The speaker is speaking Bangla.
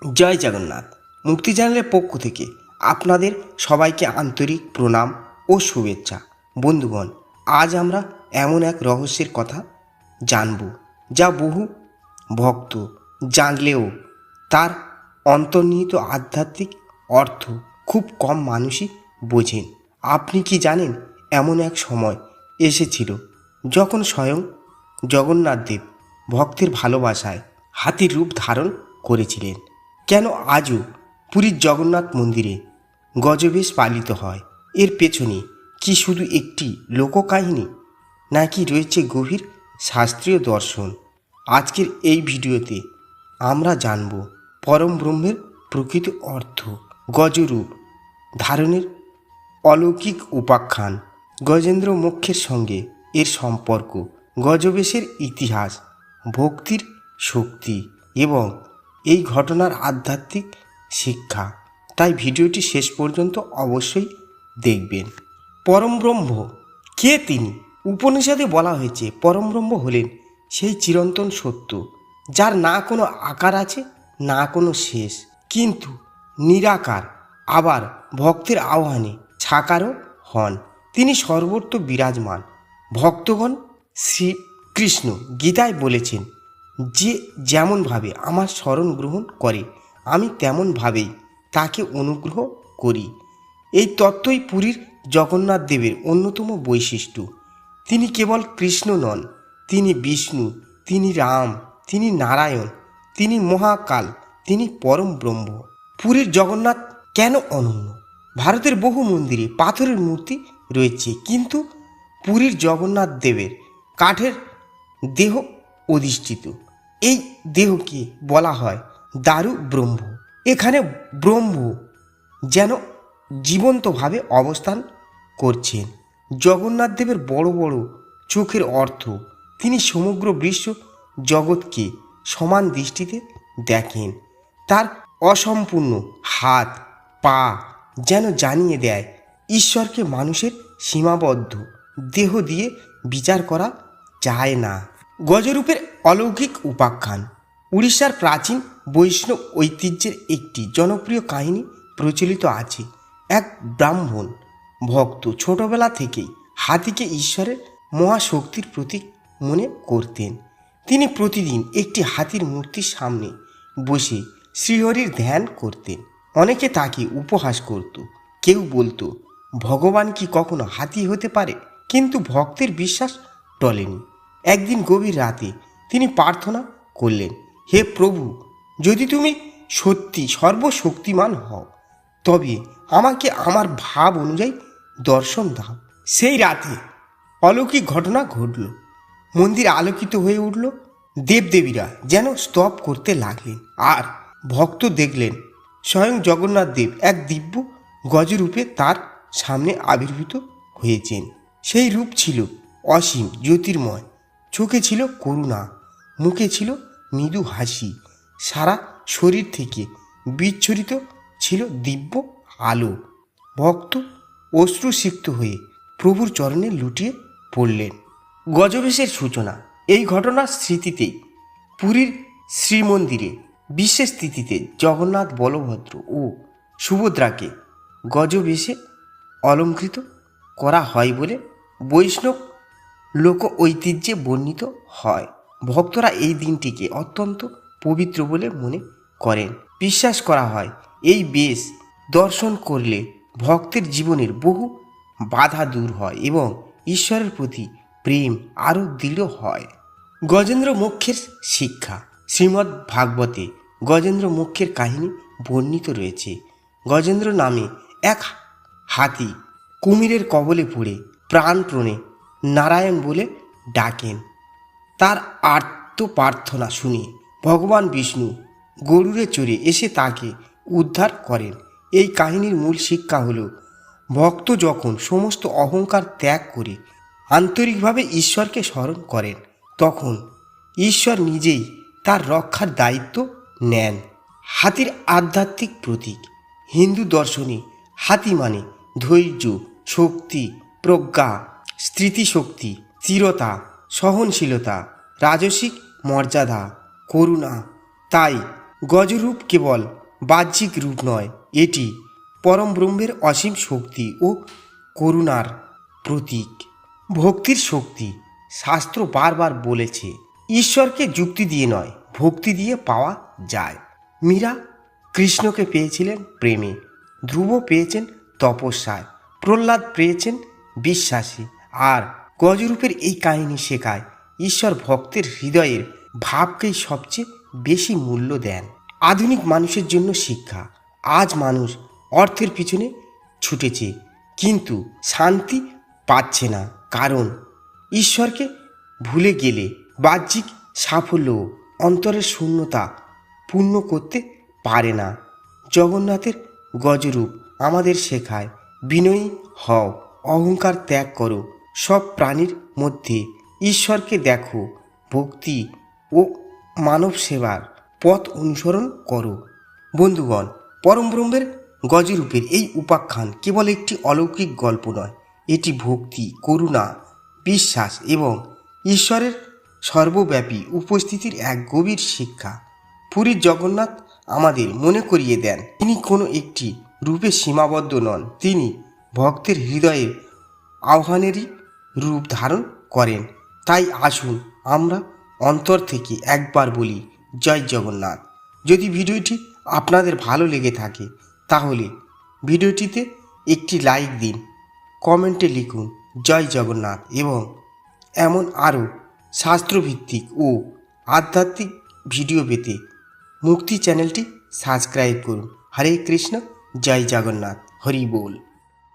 জয় জগন্নাথ। মুক্তি চ্যানেলের পক্ষ থেকে আপনাদের সবাইকে আন্তরিক প্রণাম ও শুভেচ্ছা। বন্ধুগণ, আজ আমরা এমন এক রহস্যের কথা জানব যা বহু ভক্ত জানলেও তার অন্তর্নিহিত আধ্যাত্মিক অর্থ খুব কম মানুষই বোঝেন। আপনি কি জানেন, এমন এক সময় এসেছিল যখন স্বয়ং জগন্নাথ দেব ভক্তের ভালোবাসায় হাতির রূপ ধারণ করেছিলেন। কেন আজও পুরীর জগন্নাথ মন্দিরে গজবেশ পালিত হয়? এর পেছনে কি শুধু একটি লোককাহিনী, নাকি রয়েছে গভীর শাস্ত্রীয় দর্শন? আজকের এই ভিডিওতে আমরা জানব পরম ব্রহ্মের প্রকৃত অর্থ, গজরূপ ধারণের অলৌকিক উপাখ্যান, গজেন্দ্র মোক্ষের সঙ্গে এর সম্পর্ক, গজবেশের ইতিহাস, ভক্তির শক্তি এবং এই ঘটনার আধ্যাত্মিক শিক্ষা। তাই ভিডিওটি শেষ পর্যন্ত অবশ্যই দেখবেন। পরমব্রহ্ম কে তিনি? উপনিষদে বলা হয়েছে পরমব্রহ্ম হলেন সেই চিরন্তন সত্য যার না কোনো আকার আছে, না কোনো শেষ, কিন্তু নিরাকার, আবার ভক্তের আহ্বানে সাকারও হন। তিনি সর্বত্র বিরাজমান। ভক্তগণ শ্রীকৃষ্ণ গীতায় বলেছেন, যে যেমনভাবে আমার শরণ গ্রহণ করে আমি তেমনভাবেই তাকে অনুগ্রহ করি। এই তত্ত্বই পুরীর জগন্নাথ দেবের অন্যতম বৈশিষ্ট্য। তিনি কেবল কৃষ্ণ নন, তিনি বিষ্ণু, তিনি রাম, তিনি নারায়ণ, তিনি মহাকাল, তিনি পরম ব্রহ্ম। পুরীর জগন্নাথ কেন অনন্য? ভারতের বহু মন্দিরে পাথরের মূর্তি রয়েছে, কিন্তু পুরীর জগন্নাথ দেবের কাঠের দেহ অধিষ্ঠিত। এই দেহকে বলা হয় দারু ব্রহ্ম। এখানে ব্রহ্ম যেন জীবন্তভাবে অবস্থান করছেন। জগন্নাথ দেবের বড় বড় চোখের অর্থ, তিনি সমগ্র বিশ্ব জগৎকে সমান দৃষ্টিতে দেখেন। তার অসম্পূর্ণ হাত পা যেন জানিয়ে দেয় ঈশ্বরকে মানুষের সীমাবদ্ধ দেহ দিয়ে বিচার করা যায় না। গজরূপের অলৌকিক উপাখ্যান। উড়িষ্যার প্রাচীন বৈষ্ণব ঐতিহ্যের একটি জনপ্রিয় কাহিনী প্রচলিত আছে। এক ব্রাহ্মণ ভক্ত ছোটবেলা থেকেই হাতিকে ঈশ্বরের মহাশক্তির প্রতীক মনে করতেন। তিনি প্রতিদিন একটি হাতির মূর্তির সামনে বসে শ্রীহরির ধ্যান করতেন। অনেকে তাকে উপহাস করত, কেউ বলতো, ভগবান কি কখনো হাতি হতে পারে? কিন্তু ভক্তের বিশ্বাস টলেনি। একদিন গভীর রাতে তিনি প্রার্থনা করলেন, হে প্রভু, যদি তুমি সত্যি সর্বশক্তিমান হও তবে আমাকে আমার ভাব অনুযায়ী দর্শন দাও। সেই রাতে অলৌকিক ঘটনা ঘটল। মন্দির আলোকিত হয়ে উঠল, দেবদেবীরা যেন স্তব করতে লাগলেন, আর ভক্ত দেখলেন স্বয়ং জগন্নাথ দেব এক দিব্য গজরূপে তার সামনে আবির্ভূত হয়েছেন। সেই রূপ ছিল অসীম জ্যোতির্ময়, চোখে ছিল করুণা, মুখে ছিল মৃদু হাসি, সারা শরীর থেকে বিচ্ছুরিত ছিল দিব্য আলো। ভক্ত অশ্রুসিক্ত হয়ে প্রভুর চরণে লুটিয়ে পড়লেন। গজবেশের সূচনা। এই ঘটনার স্মৃতিতেই পুরীর শ্রীমন্দিরে বিশেষ তিথিতে জগন্নাথ, বলভদ্র ও সুভদ্রাকে গজবেশে অলঙ্কৃত করা হয় বলে বৈষ্ণব লোক ঐতিহ্যে বর্ণিত হয়। ভক্তরা এই দিনটিকে অত্যন্ত পবিত্র বলে মনে করেন। বিশ্বাস করা হয় এই বেশ দর্শন করলে ভক্তের জীবনের বহু বাধা দূর হয় এবং ঈশ্বরের প্রতি প্রেম আরও দৃঢ় হয়। গজেন্দ্র মোক্ষের শিক্ষা। শ্রীমদ্ ভাগবতে গজেন্দ্র মোক্ষের কাহিনী বর্ণিত রয়েছে। গজেন্দ্র নামে এক হাতি কুমিরের কবলে পড়ে প্রাণপণে নারায়ণ বলে ডাকেন। তার আর্ত প্রার্থনা শুনে ভগবান বিষ্ণু গরুড়ে চড়ে এসে তাকে উদ্ধার করেন। এই কাহিনীর মূল শিক্ষা হল, ভক্ত যখন সমস্ত অহংকার ত্যাগ করে আন্তরিকভাবে ঈশ্বরকে স্মরণ করেন, তখন ঈশ্বর নিজেই তার রক্ষার দায়িত্ব নেন। হাতির আধ্যাত্মিক প্রতীক। হিন্দু দর্শনে হাতি মানে ধৈর্য, শক্তি, প্রজ্ঞা, স্মৃতিশক্তি, স্থিরতা, সহনশীলতা, রাজসিক মর্যাদা, করুণা। তাই গজরূপ কেবল বাহ্যিক রূপ নয়, এটি পরম ব্রহ্মের অসীম শক্তি ও করুণার প্রতীক। ভক্তির শক্তি। শাস্ত্র বারবার বলেছে ঈশ্বরকে যুক্তি দিয়ে নয়, ভক্তি দিয়ে পাওয়া যায়। মীরা কৃষ্ণকে পেয়েছিলেন প্রেমে, ধ্রুব পেয়েছেন তপস্যায়, প্রহ্লাদ পেয়েছেন বিশ্বাসী। আর গজরূপের এই কাহিনী শেখায় ঈশ্বর ভক্তের হৃদয়ের ভাবকেই সবচেয়ে বেশি মূল্য দেন। আধুনিক মানুষের জন্য শিক্ষা। আজ মানুষ অর্থের পিছনে ছুটেছে, কিন্তু শান্তি পাচ্ছে না, কারণ ঈশ্বরকে ভুলে গেলে বাহ্যিক সাফল্য অন্তরের শূন্যতা পূর্ণ করতে পারে না। জগন্নাথের গজরূপ আমাদের শেখায় বিনয়ী হও, অহংকার ত্যাগ করো, সব প্রাণীর মধ্যে ঈশ্বরকে দেখো, ভক্তি ও মানব সেবার পথ অনুসরণ করো। বন্ধুগণ, পরম ব্রহ্মের গজরূপের এই উপাখ্যান কেবল একটি অলৌকিক গল্প নয়, এটি ভক্তি, করুণা, বিশ্বাস এবং ঈশ্বরের সর্বব্যাপী উপস্থিতির এক গভীর শিক্ষা। পুরীর জগন্নাথ আমাদের মনে করিয়ে দেন তিনি কোনো একটি রূপে সীমাবদ্ধ নন, তিনি ভক্তের হৃদয়ের আহ্বানেরই রূপ ধারণ করেন। তাই আসুন আমরা অন্তর থেকে একবার বলি জয় জগন্নাথ। যদি ভিডিওটি আপনাদের ভালো লেগে থাকে তাহলে ভিডিওটিতে একটি লাইক দিন, কমেন্টে লিখুন জয় জগন্নাথ এবং এমন আরও শাস্ত্রভিত্তিক ও আধ্যাত্মিক ভিডিও পেতে মুক্তি চ্যানেলটি সাবস্ক্রাইব করুন। হরে কৃষ্ণ, জয় জগন্নাথ, হরি বল।